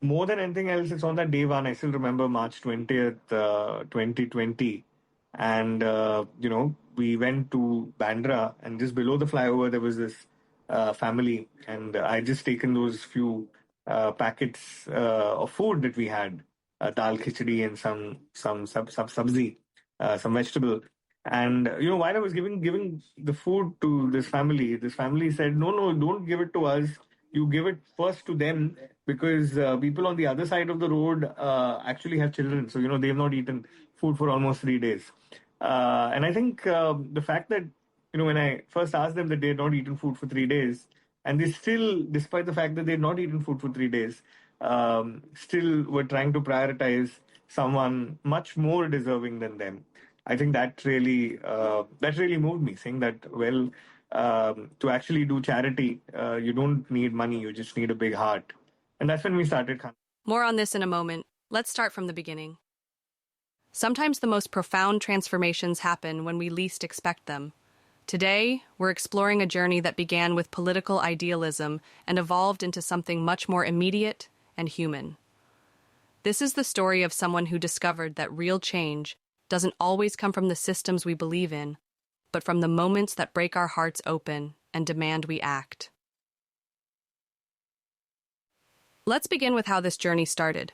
more than anything else, it's on that day one. I still remember March 20th, 2020. And, we went to Bandra, and just below the flyover, there was this family. And I just taken those few packets of food that we had, dal khichdi and some sabzi, some vegetable. And while I was giving the food to this family said, no, don't give it to us. You give it first to them, because people on the other side of the road actually have children. So they've not eaten food for almost 3 days. And I think the fact that when I first asked them that they had not eaten food for 3 days, and they still, despite the fact that they had not eaten food for 3 days, still were trying to prioritize someone much more deserving than them. I think that really moved me, saying that, well, to actually do charity, you don't need money, you just need a big heart. And that's when we started. More on this in a moment. Let's start from the beginning. Sometimes the most profound transformations happen when we least expect them. Today, we're exploring a journey that began with political idealism and evolved into something much more immediate and human. This is the story of someone who discovered that real change doesn't always come from the systems we believe in, but from the moments that break our hearts open and demand we act. Let's begin with how this journey started.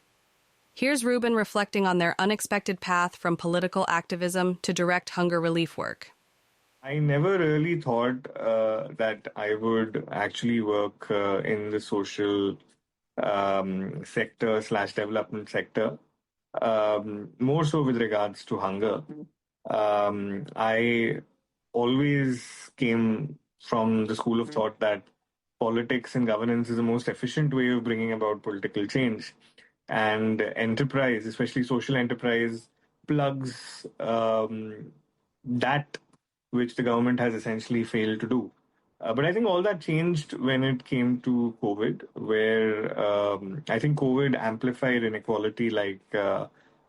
Here's Ruben reflecting on their unexpected path from political activism to direct hunger relief work. I never really thought that I would actually work in the social sector/development sector, more so with regards to hunger. I always came from the school of thought that politics and governance is the most efficient way of bringing about political change. And enterprise, especially social enterprise, plugs that which the government has essentially failed to do. But I think all that changed when it came to COVID, where I think COVID amplified inequality like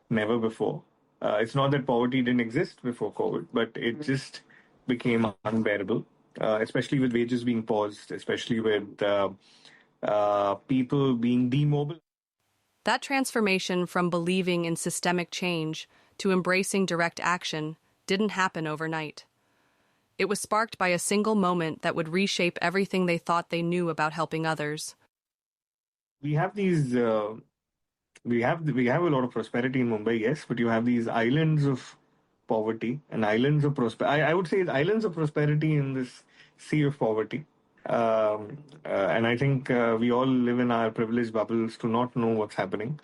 never before. It's not that poverty didn't exist before COVID, but it just became unbearable, especially with wages being paused, especially with people being demobilized. That transformation from believing in systemic change to embracing direct action didn't happen overnight. It was sparked by a single moment that would reshape everything they thought they knew about helping others. We have these, we have a lot of prosperity in Mumbai, yes, but you have these islands of poverty and islands of prosperity. I would say islands of prosperity in this sea of poverty. And I think we all live in our privileged bubbles to not know what's happening.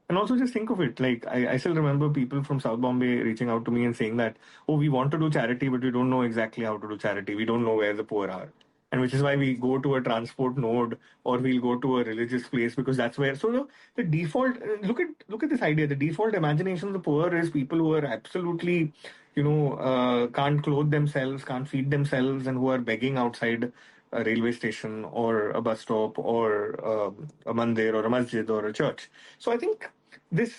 And also just think of it, like I still remember people from South Bombay reaching out to me and saying that, oh, we want to do charity, but we don't know exactly how to do charity. We don't know where the poor are. And which is why we go to a transport node or we'll go to a religious place, because that's where. So the default, look at this idea. The default imagination of the poor is people who are absolutely, can't clothe themselves, can't feed themselves, and who are begging outside a railway station or a bus stop or a mandir or a masjid or a church. So I think this...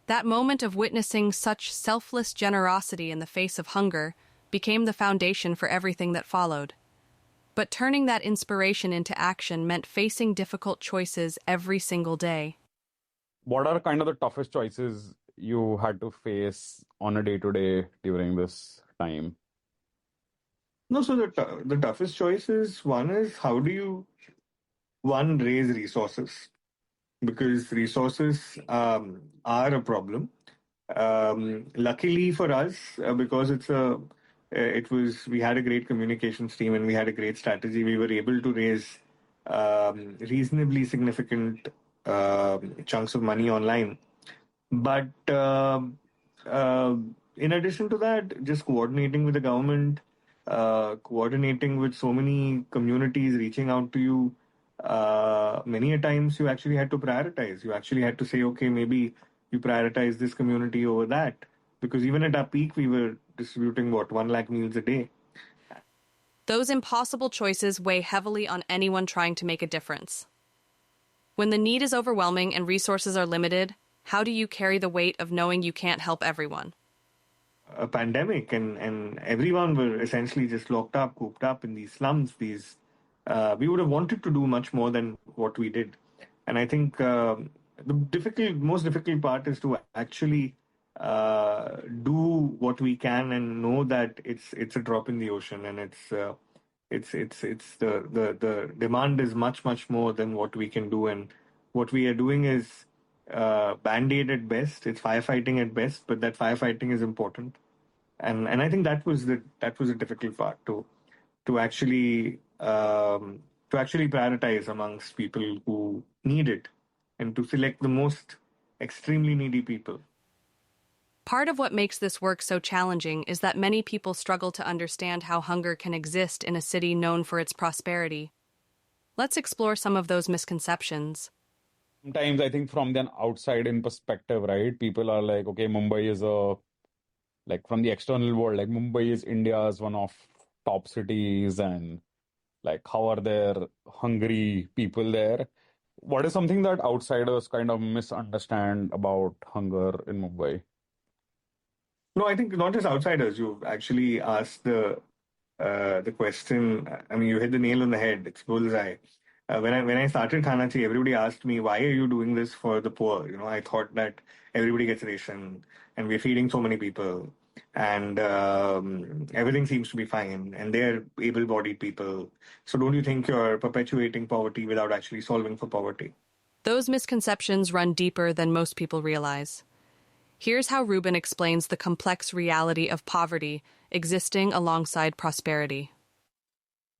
That moment of witnessing such selfless generosity in the face of hunger became the foundation for everything that followed. But turning that inspiration into action meant facing difficult choices every single day. What are kind of the toughest choices you had to face on a day-to-day during this time? No, so the toughest choices, one is how do you, raise resources? Because resources are a problem. Luckily for us, because we had a great communications team and we had a great strategy, we were able to raise reasonably significant chunks of money online. But in addition to that, just coordinating with the government, coordinating with so many communities reaching out to you, many a times you actually had to prioritize. You actually had to say, okay, maybe you prioritize this community over that. Because even at our peak, we were distributing, 1 lakh meals a day. Those impossible choices weigh heavily on anyone trying to make a difference. When the need is overwhelming and resources are limited, how do you carry the weight of knowing you can't help everyone? A pandemic and everyone were essentially just locked up, cooped up in these slums. We would have wanted to do much more than what we did. And I think the most difficult part is to actually do what we can and know that it's a drop in the ocean, and it's the demand is much more than what we can do, and what we are doing is band-aid at best. It's firefighting at best, but that firefighting is important, and I think that was the difficult part to actually prioritize amongst people who need it, and to select the most extremely needy people. Part of what makes this work so challenging is that many people struggle to understand how hunger can exist in a city known for its prosperity. Let's explore some of those misconceptions. Sometimes I think from the outside in perspective, right? People are like, okay, Mumbai is like from the external world, like Mumbai is India's one of top cities, and like how are there hungry people there? What is something that outsiders kind of misunderstand about hunger in Mumbai? No, I think not just outsiders. You've actually asked the question. I mean, you hit the nail on the head. It's bullseye. When I started Khanachi, everybody asked me, "Why are you doing this for the poor?" I thought that everybody gets ration, and we're feeding so many people, and everything seems to be fine, and they're able-bodied people. So don't you think you're perpetuating poverty without actually solving for poverty? Those misconceptions run deeper than most people realize. Here's how Ruben explains the complex reality of poverty existing alongside prosperity.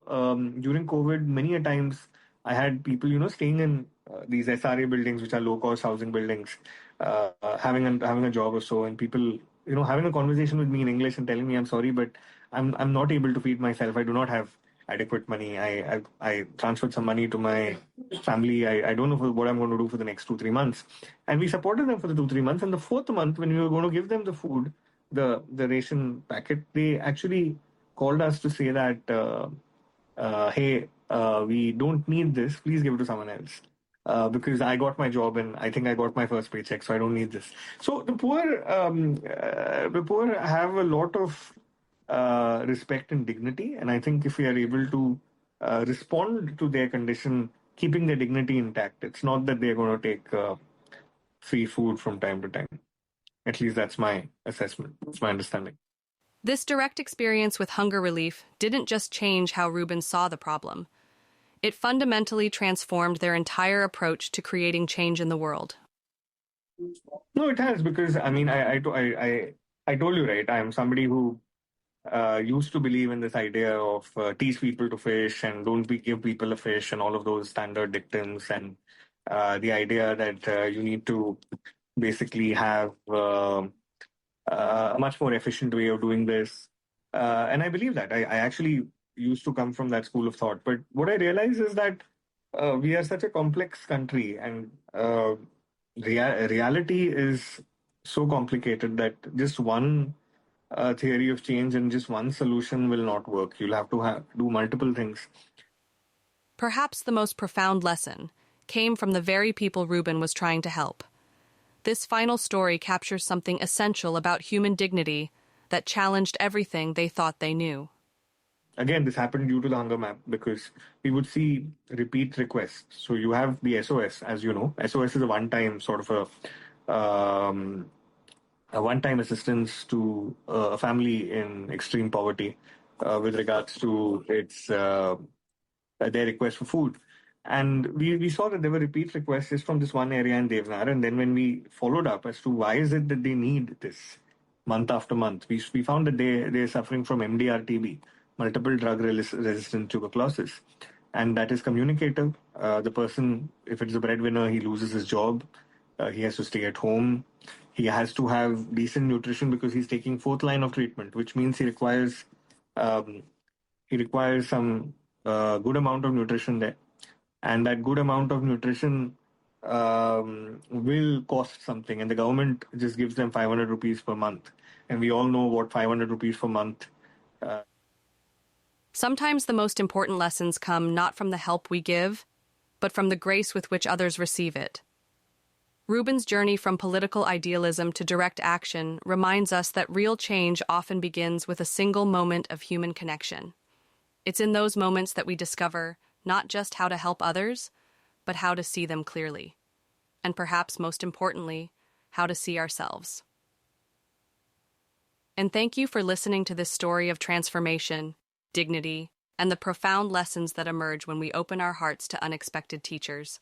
During COVID, many a times I had people, staying in these SRA buildings, which are low-cost housing buildings, having a job or so, and people, having a conversation with me in English and telling me, "I'm sorry, but I'm not able to feed myself. I do not have adequate money. I transferred some money to my family. I don't know what I'm going to do for the next 2-3 months." And we supported them for the 2-3 months. And the fourth month, when we were going to give them the food, the ration packet, they actually called us to say that. Hey, we don't need this. Please give it to someone else. Because I got my job and I think I got my first paycheck, so I don't need this. So the poor have a lot of respect and dignity, and I think if we are able to respond to their condition, keeping their dignity intact, it's not that they're going to take free food from time to time. At least that's my assessment. That's my understanding. This direct experience with hunger relief didn't just change how Ruben saw the problem. It fundamentally transformed their entire approach to creating change in the world. No, it has, because I mean, I told you, right? I'm somebody who used to believe in this idea of teach people to fish and don't give people a fish and all of those standard dictums, and the idea that you need to basically have a much more efficient way of doing this. And I believe that. I actually used to come from that school of thought. But what I realize is that we are such a complex country, and reality is so complicated that just one theory of change and just one solution will not work. You'll have to do multiple things. Perhaps the most profound lesson came from the very people Ruben was trying to help. This final story captures something essential about human dignity that challenged everything they thought they knew. Again, this happened due to the hunger map, because we would see repeat requests. So you have the SOS, as you know. SOS is a one-time sort of a one-time assistance to a family in extreme poverty with regards to their request for food. And we saw that there were repeat requests just from this one area in Devnar. And then when we followed up as to why is it that they need this month after month, we found that they're suffering from MDR-TB, multiple drug-resistant tuberculosis. And that is communicative. The person, if it's a breadwinner, he loses his job. He has to stay at home. He has to have decent nutrition because he's taking fourth line of treatment, which means he requires some good amount of nutrition there. And that good amount of nutrition will cost something. And the government just gives them 500 rupees per month. And we all know what 500 rupees per month. Sometimes the most important lessons come not from the help we give, but from the grace with which others receive it. Ruben's journey from political idealism to direct action reminds us that real change often begins with a single moment of human connection. It's in those moments that we discover not just how to help others, but how to see them clearly. And perhaps most importantly, how to see ourselves. And thank you for listening to this story of transformation, dignity, and the profound lessons that emerge when we open our hearts to unexpected teachers.